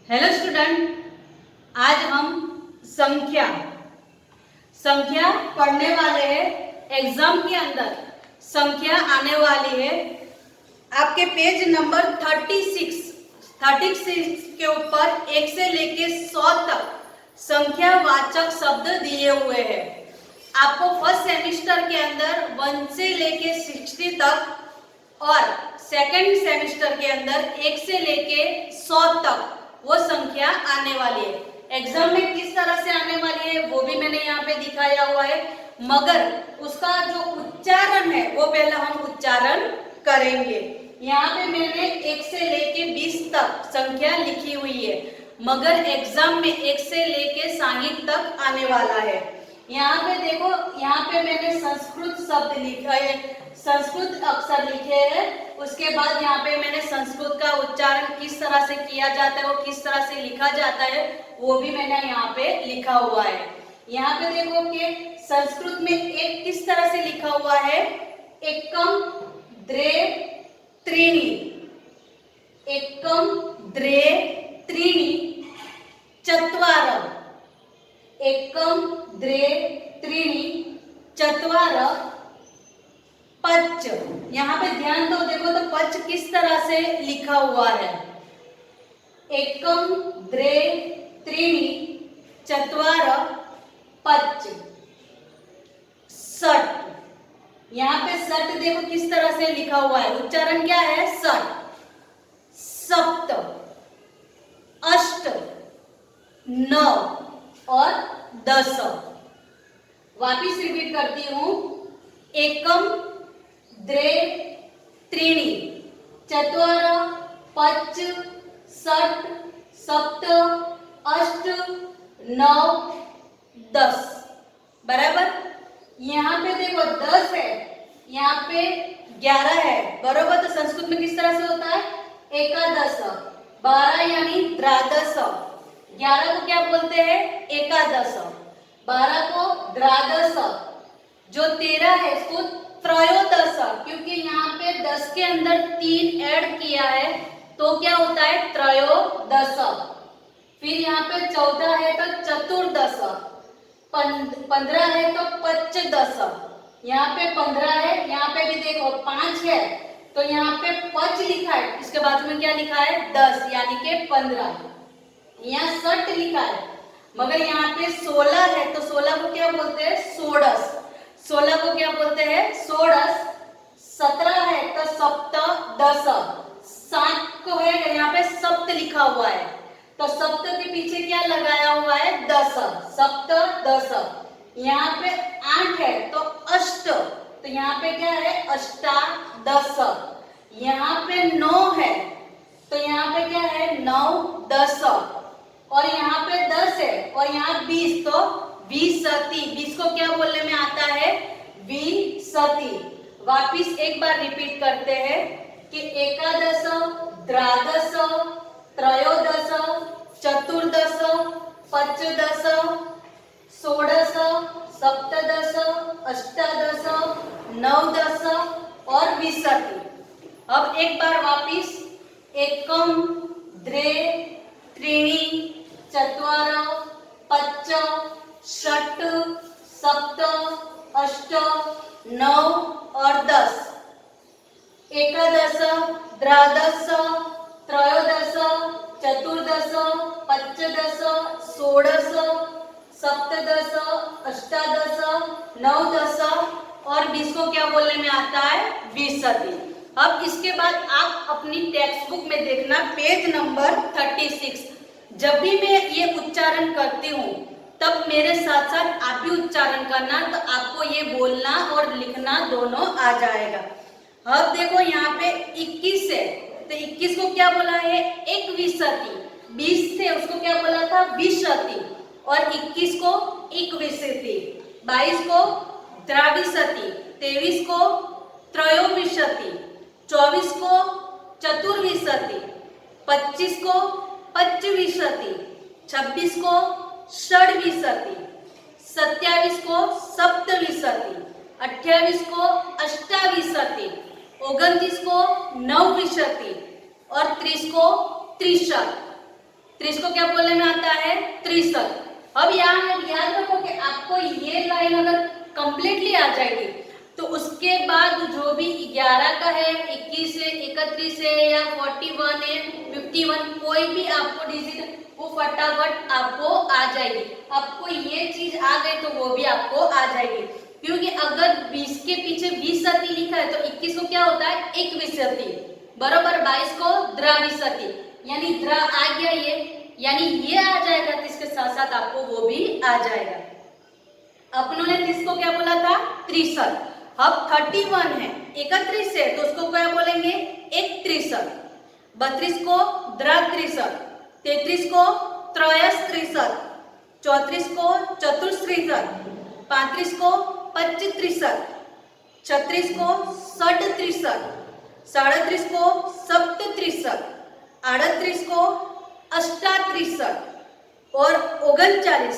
Hello student, आज हम संख्या संख्या पढ़ने वाले हैं। एग्जाम के अंदर संख्या आने वाली है। आपके पेज नंबर 36 के ऊपर 1 से लेके 100 तक संख्यावाचक शब्द दिए हुए हैं। आपको फर्स्ट सेमिस्टर के अंदर 1 से लेके 60 तक और सेकंड सेमिस्टर के अंदर 1 से लेके 100 तक वो संख्या आने वाली है। एग्जाम में किस तरह से आने वाली है वो भी मैंने यहाँ पे दिखाया हुआ है, मगर उसका जो उच्चारण है वो पहले हम उच्चारण करेंगे। यहाँ पे मैंने 1 से लेके 20 तक संख्या लिखी हुई है, मगर एग्जाम में 1 से लेके 60 तक आने वाला है। यहाँ पे देखो, यहाँ पे मैंने संस्कृत शब्द लिखा है, संस्कृत अक्षर लिखे हैं। उसके बाद यहाँ पे मैंने संस्कृत का उच्चारण किस तरह से किया जाता है, वो किस तरह से लिखा जाता है, वो भी मैंने यहाँ पे लिखा हुआ है। यहाँ पे देखो कि संस्कृत में एक किस तरह से लिखा हुआ है, एकम द्वे त्रीणि, एकम द्वे त्रीणि चत्वार, एकम द्वे त्रीणि चत्वार पच। यहाँ पे ध्यान दो, देखो तो पच किस तरह से लिखा हुआ है, एकम द्वे त्रीणि चत्वार पच षट। यहाँ पे षट देखो किस तरह से लिखा हुआ है, उच्चारण क्या है, षट। सप्त, अष्ट, नव और 10। वापिस रिपीट करती हूं, एकम द्वे त्रीणि चत्वार पच षट सप्त अष्ट नव 10। बराबर। यहाँ पे देखो 10 है, यहाँ पे 11 है, बरोबर। तो संस्कृत में किस तरह से होता है, एकादश। 12 यानी द्वादश, 11 को क्या बोलते हैं, एकादश, 12 को द्वादश, जो 13 है इसको त्रयोदश, क्योंकि यहाँ पे 10 के अंदर 3 ऐड किया है तो क्या होता है, त्रयोदश। फिर यहाँ पे 14 है तो चतुर्दश, 15 है तो पंचदश, यहाँ पे 15 है, यहाँ पे भी देखो 5 है तो यहाँ पे पच लिखा है, इसके बाद में क्या लिखा है, 10 यानी कि 15। यहाँ 60 लिखा है, मगर यहाँ पे 16 है तो 16 को क्या बोलते हैं, षोडश, 16 को क्या बोलते हैं, षोडश। 17 है तो सप्तदश, 7 को है, यहाँ पे सप्त लिखा हुआ है तो सप्त के पीछे क्या लगाया हुआ है, 10, सप्तदश। यहाँ पे 8 है तो अष्ट, तो यहाँ पे क्या है, अष्टादश। यहाँ पे 9 है तो यहाँ पे क्या है, 9 10, और यहाँ पे 10 है और यहाँ 20 तो 20 20 को क्या बोलने में आता है, 20। वापिस एक बार रिपीट करते हैं कि एकादश द्वादश त्रयोदश चतुर्दश पंचदश षोडश सप्तदश अष्टादश नवदश और 20। अब एक बार वापिस, एकम द्वे त्रीणि चत्वार पच षट सप्त अष्ट नव और 10। एकादश द्वादश त्रयोदश चतुर्दश पंचदश षोडश सप्तदश अष्टादश नवदश और 20 को क्या बोलने में आता है, 20। अब इसके बाद आप अपनी टेक्स्ट बुक में देखना पेज नंबर 36। जब भी मैं ये उच्चारण करती हूँ तब मेरे साथ साथ आप भी उच्चारण करना, तो आपको ये बोलना और लिखना दोनों आ जाएगा। अब देखो यहाँ पे 21 है तो 21 को क्या बोला है, एक विसति। 20 थे उसको क्या बोला था, विसति, और 21 को इक्विसति, 22 को द्वाविसति, 23 को त्रयोविसति, 24 को चतुर्विसति, 25 को पंचविसति, 26 को षड्विसति, 27 को सप्तविसति, 28 को अष्टाविसति, 29 को नवविसति और 30 को त्रिशत। 30 को क्या बोलने में आता है? 63। अब यहाँ याद रखो कि आपको ये लाइन अगर कंप्लीटली आ जाएगी तो उसके बाद जो भी 11 का है, 21 है, 31 है या 41 है, 51, कोई भी आपको डिजिट वो फटाफट आपको आ जाएगी। आपको ये चीज आ गई तो वो भी आपको आ जाएगी, क्योंकि अगर 20 के पीछे 20 सती लिखा है तो 21 को क्या होता है? 21 सती बराबर 22 को द्राविसती, यानी द्रा आ गया ये, यानी ये आ जाएगा तो इसके साथ साथ आपको वो भी आ जाएगा। अपनों ने 30 को क्या बोला था? 63। अब 31 है, 31 है तो उसको क्या बोलेंगे? 61। 32 को द्रा-63, 33 को त्रयस्त्रिशत, 34 को चतुस्त्रिशत, 35 को पच्चत्रिशत, 36 को षट्त्रिशत, 37 को सप्तत्रिशत, 38 को अष्टात्रिशत और 39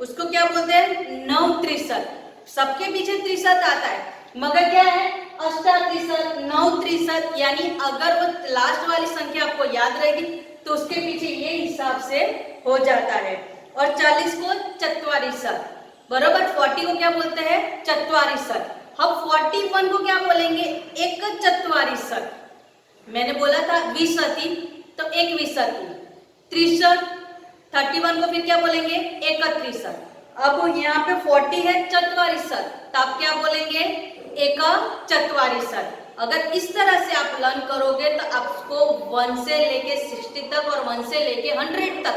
उसको क्या बोलते हैं? नवत्रिशत। सबके पीछे त्रिशत आता है मगर क्या है? अष्टात्रिशत, नवत्रिशत, यानी अगर वो लास्ट वाली संख्या आपको याद रहेगी तो उसके पीछे ये हिसाब से हो जाता है। और 40 को चत्वारिशत बराबर 40 को क्या बोलते हैं? चत्वारिशत। हम 41 को क्या बोलेंगे? एक चत्वारिशत। मैंने बोला था 20 सती तो 21 63, 31 को फिर क्या बोलेंगे? 31। अब यहाँ पे 40 है चत्वारिशत, तो आप क्या बोलेंगे? एक चत्वारिशत। अगर इस तरह से आप लर्न करोगे तो आपको 1 से लेके 60 तक और 1 से लेके 100 तक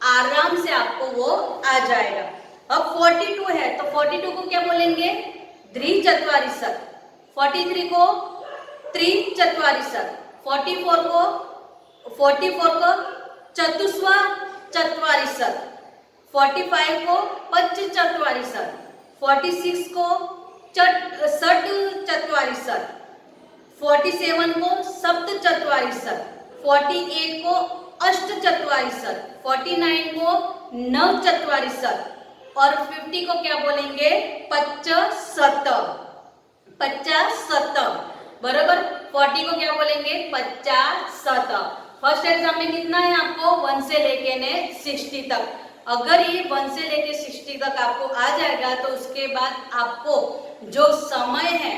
आराम से आपको वो आ जाएगा। अब 42 है तो 42 को क्या बोलेंगे? द्विचत्वारिशत, 43 को त्रिचत्वारिशत, 44 को चतुस्वा चत्वारिशत, 45 को पंचचत्वारिशत, 46 को षट चत्वारिशत, 47 को सप्त चत्वारिशत, 48 को अष्ट चत्वारिशत, 49 को नव चत्वारिशत और 50 को क्या बोलेंगे? 50 बराबर 40 को क्या बोलेंगे? 50। फर्स्ट एग्जाम में कितना है आपको? 1 से लेके ने 60 तक। अगर ये 1 से लेके 60 तक आपको आ जाएगा तो उसके बाद आपको जो समय है,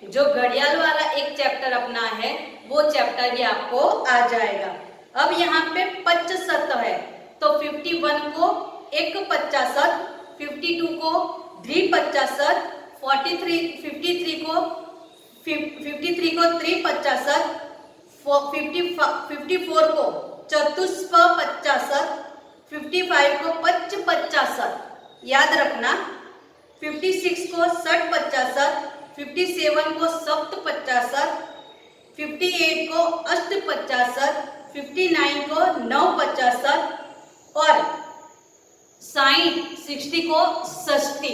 जो घड़ियाल वाला एक चैप्टर अपना है, वो चैप्टर भी आपको आ जाएगा। अब यहाँ पे 50 है तो 51 को एक 50, 52 को द्वि-50, 53 को 3-50, 54 को चतुष्प 50, 55 को पच-50। याद रखना 56 को षट 50, 57 को सप्त 50, 58 को अष्ट 50, 59 को नव 50 और 60 को षष्ठी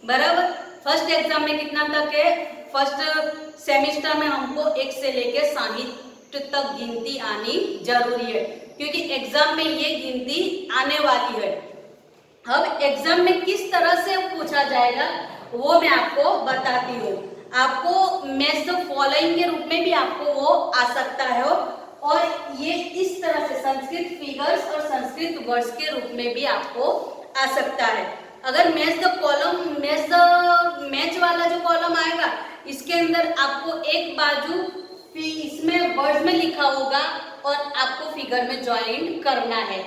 बराबर। फर्स्ट एग्जाम में कितना तक है? फर्स्ट सेमिस्टर में हमको 1 से लेके 60 तक गिनती आनी जरूरी है, क्योंकि एग्जाम में ये गिनती आने वाली है। अब एग्जाम में किस तरह से पूछा जाएगा वो मैं आपको बताती हूँ। आपको मैच द फॉलोइंग के रूप में भी आपको वो आ सकता है और ये इस तरह से संस्कृत फिगर्स और संस्कृत वर्ड्स के रूप में भी आपको आ सकता है। अगर मैच द कॉलम, मैच वाला जो कॉलम आएगा इसके अंदर आपको एक बाजू इसमें वर्ड्स में लिखा होगा और आपको फिगर में ज्वाइन करना है।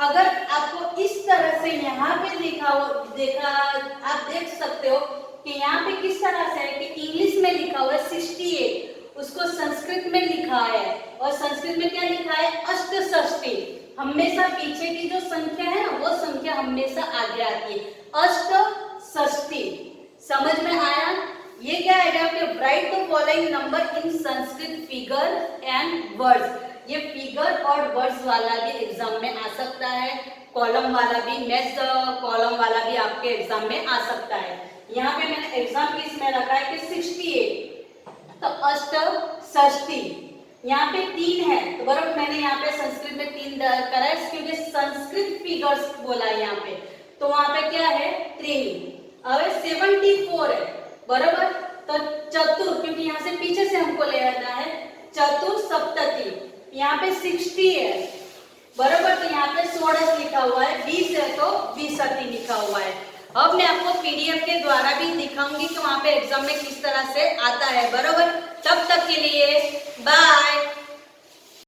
अगर आपको इस तरह से यहाँ पे देखा आप देख सकते हो कि यहाँ पे किस तरह से है कि इंग्लिश में लिखा हुआ है 68, उसको संस्कृत में लिखा है और संस्कृत में क्या लिखा है? अष्टषष्ठी। हमेशा पीछे की जो संख्या है ना वो संख्या हमेशा आगे आती है, अष्टषष्ठी। समझ में आया? ये क्या है कि right the following number in Sanskrit figure and words. ये फिगर और वर्ड्स वाला भी एग्जाम में आ सकता है, कॉलम वाला भी, मैच कॉलम वाला भी आपके एग्जाम में आ सकता है। यहाँ पे मैंने एग्जाम की इसमें रखा है कि 68 तो अष्टषष्ठी। यहाँ पे 3 है तो बराबर मैंने यहाँ पे संस्कृत में 3 करा है क्योंकि संस्कृत फिगर्स बोला है यहाँ पे, तो वहां पे क्या है? 3। अब 74 है बराबर, तो चतुर, क्योंकि यहाँ से पीछे से हमको ले जाना है, चतुर सप्तति। यहाँ पे 60 है बरोबर। तो यहाँ पे 16 लिखा हुआ है, 20 है तो 20 लिखा हुआ है। अब मैं आपको पीडीएफ के द्वारा भी दिखाऊंगी कि वहां पे एग्जाम में किस तरह से आता है, बरोबर।